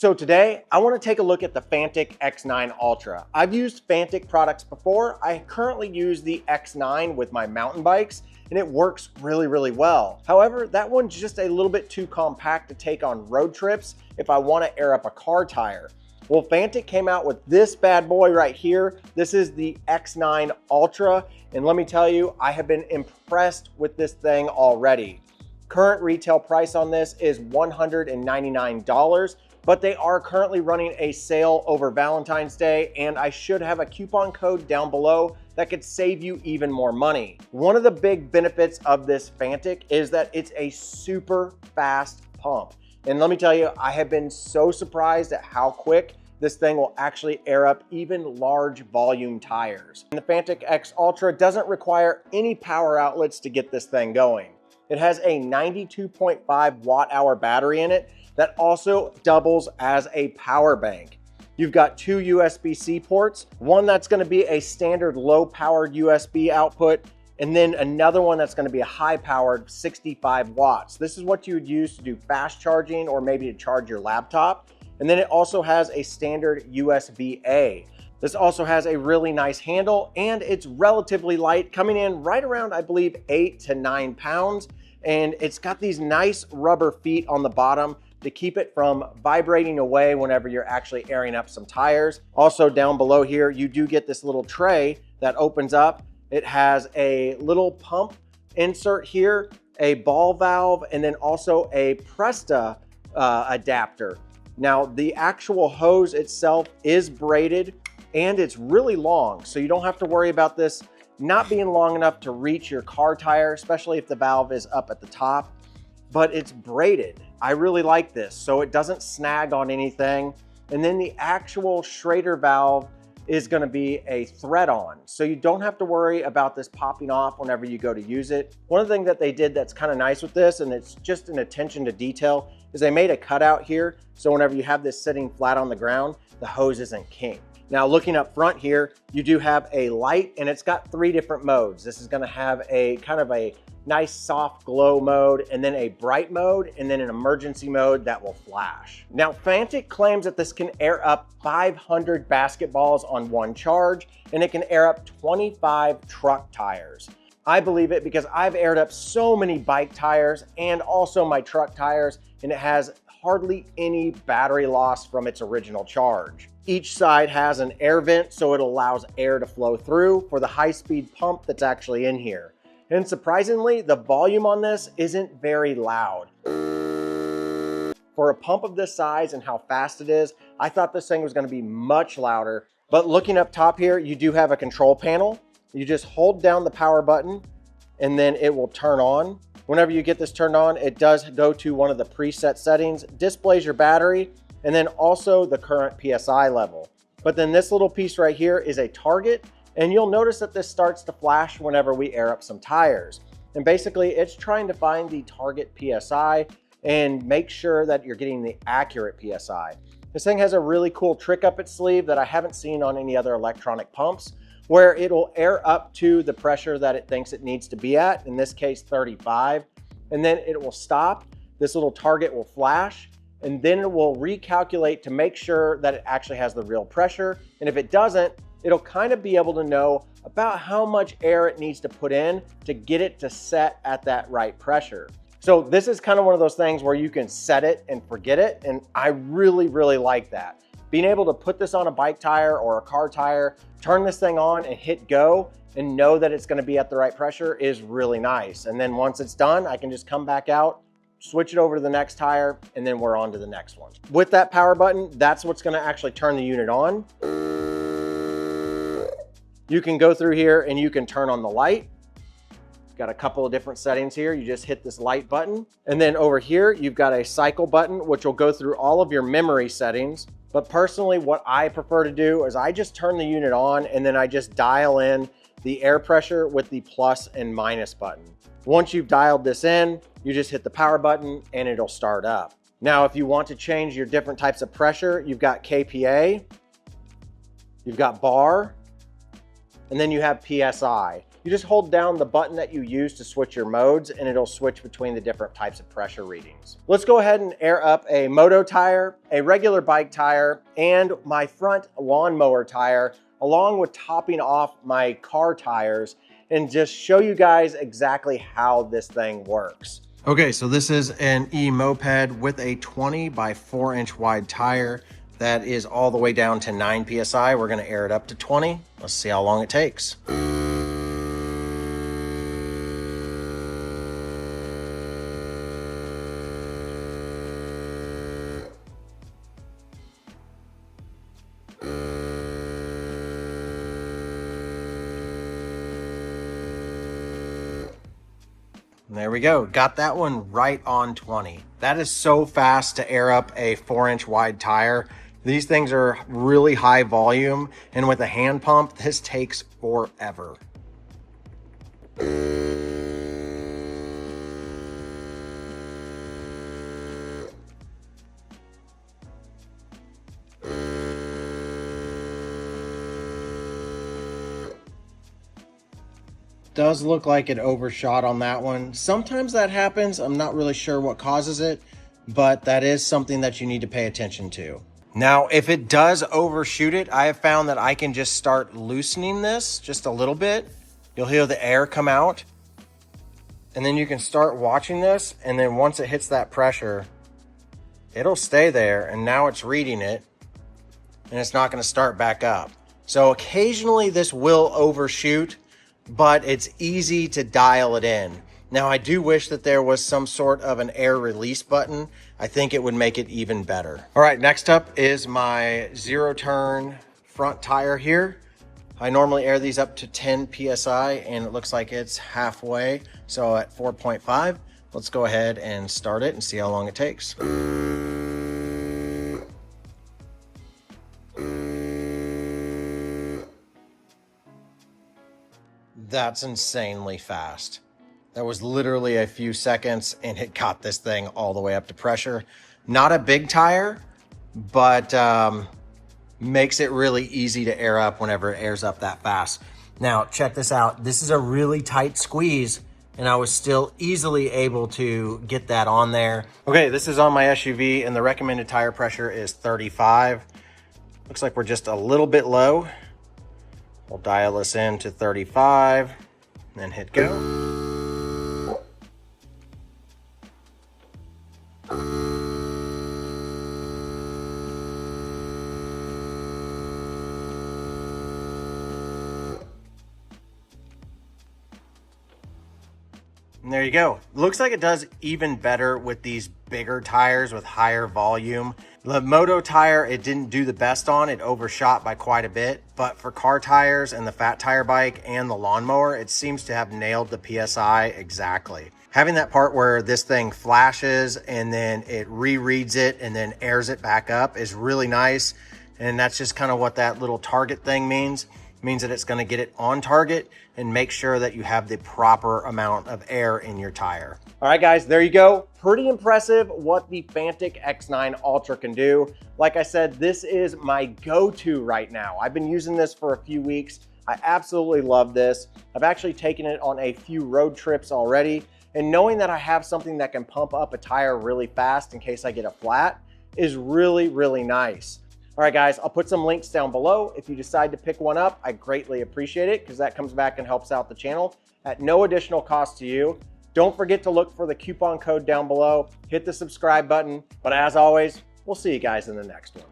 So today, I want to take a look at the Fanttik X9 Ultra. I've used Fanttik products before. I currently use the X9 with my mountain bikes, and it works really well. However, that one's just a little bit too compact to take on road trips if I want to air up a car tire. Well, Fanttik came out with this bad boy right here. This is the X9 Ultra, and let me tell you, I have been impressed with this thing already. Current retail price on this is $199. But they are currently running a sale over Valentine's Day, and I should have a coupon code down below that could save you even more money. One of the big benefits of this Fanttik is that it's a super fast pump. And let me tell you, I have been so surprised at how quick this thing will actually air up even large volume tires. And the Fanttik X Ultra doesn't require any power outlets to get this thing going. It has a 92.5 watt-hour battery in it that also doubles as a power bank. You've got two USB-C ports, one that's going to be a standard low-powered USB output, and then another one that's going to be a high-powered 65 watts. This is what you would use to do fast charging or maybe to charge your laptop. And then it also has a standard USB-A. This also has a really nice handle, and it's relatively light, coming in right around, I believe, 8 to 9 pounds. And it's got these nice rubber feet on the bottom to keep it from vibrating away whenever you're actually airing up some tires. Also down below here, you do get this little tray that opens up. It has a little pump insert here, a ball valve, and then also a Presta adapter. Now, the actual hose itself is braided and it's really long, so you don't have to worry about this not being long enough to reach your car tire, especially if the valve is up at the top, but it's braided. I really like this, so it doesn't snag on anything. And then the actual Schrader valve is gonna be a thread-on, so you don't have to worry about this popping off whenever you go to use it. One of the things that they did that's kind of nice with this, and it's just an attention to detail, is they made a cutout here, so whenever you have this sitting flat on the ground, the hose isn't kinked. Now, looking up front here, you do have a light, and it's got 3 different modes. This is gonna have a kind of a nice soft glow mode, and then a bright mode, and then an emergency mode that will flash. Now, Fanttik claims that this can air up 500 basketballs on one charge, and it can air up 25 truck tires. I believe it because I've aired up so many bike tires and also my truck tires, and it has hardly any battery loss from its original charge. Each side has an air vent, so it allows air to flow through for the high-speed pump that's actually in here. And surprisingly, the volume on this isn't very loud. For a pump of this size and how fast it is, I thought this thing was going to be much louder. But looking up top here, you do have a control panel. You just hold down the power button and then it will turn on. Whenever you get this turned on, it does go to one of the preset settings, displays your battery, and then also the current PSI level. But then this little piece right here is a target, and you'll notice that this starts to flash whenever we air up some tires. And basically it's trying to find the target PSI and make sure that you're getting the accurate PSI. This thing has a really cool trick up its sleeve that I haven't seen on any other electronic pumps, where it'll air up to the pressure that it thinks it needs to be at, in this case 35, and then it will stop. This little target will flash, and then it will recalculate to make sure that it actually has the real pressure. And if it doesn't, it'll kind of be able to know about how much air it needs to put in to get it to set at that right pressure. So this is kind of one of those things where you can set it and forget it, and I really like that. Being able to put this on a bike tire or a car tire, turn this thing on and hit go and know that it's gonna be at the right pressure is really nice. And then once it's done, I can just come back out, switch it over to the next tire, and then we're on to the next one. With that power button, that's what's gonna actually turn the unit on. You can go through here and you can turn on the light. Got a couple of different settings here. You just hit this light button. And then over here, you've got a cycle button, which will go through all of your memory settings. But personally, what I prefer to do is I just turn the unit on and then I just dial in the air pressure with the plus and minus button. Once you've dialed this in, you just hit the power button and it'll start up. Now, if you want to change your different types of pressure, you've got KPA, you've got bar, and then you have PSI. You just hold down the button that you use to switch your modes and it'll switch between the different types of pressure readings. Let's go ahead and air up a moto tire, a regular bike tire, and my front lawnmower tire, along with topping off my car tires, and just show you guys exactly how this thing works. Okay, so this is an e-moped with a 20 by 4 inch wide tire that is all the way down to 9 PSI. We're gonna air it up to 20. Let's see how long it takes. There we go. Got that one right on 20. That is so fast to air up a 4-inch wide tire. These things are really high volume, and with a hand pump, this takes forever. Does look like it overshot on that one. Sometimes that happens. I'm not really sure what causes it, but that is something that you need to pay attention to. Now, if it does overshoot it, I have found that I can just start loosening this just a little bit. You'll hear the air come out, and then you can start watching this, and then once it hits that pressure, it'll stay there, and now it's reading it, and it's not going to start back up. So occasionally this will overshoot, but it's easy to dial it in. Now, I do wish that there was some sort of an air release button. I think it would make it even better. All right, next up is my zero turn front tire here. I normally air these up to 10 PSI and it looks like it's halfway. So at 4.5, let's go ahead and start it and see how long it takes. That's insanely fast. That was literally a few seconds and it got this thing all the way up to pressure. Not a big tire, but makes it really easy to air up whenever it airs up that fast. Now, check this out. This is a really tight squeeze and I was still easily able to get that on there. Okay, this is on my SUV and the recommended tire pressure is 35. Looks like we're just a little bit low. We'll dial this in to 35 and then hit go. And there you go. Looks like it does even better with these bigger tires with higher volume. The moto tire, it didn't do the best on. It overshot by quite a bit. But for car tires and the fat tire bike and the lawnmower, it seems to have nailed the PSI exactly. Having that part where this thing flashes and then it rereads it and then airs it back up is really nice. And that's just kind of what that little target thing means. It means that it's going to get it on target and make sure that you have the proper amount of air in your tire. All right, guys, there you go. Pretty impressive what the Fanttik X9 Ultra can do. Like I said, this is my go-to right now. I've been using this for a few weeks. I absolutely love this. I've actually taken it on a few road trips already. And knowing that I have something that can pump up a tire really fast in case I get a flat is really, really nice. All right, guys, I'll put some links down below. If you decide to pick one up, I greatly appreciate it because that comes back and helps out the channel at no additional cost to you. Don't forget to look for the coupon code down below. Hit the subscribe button. But as always, we'll see you guys in the next one.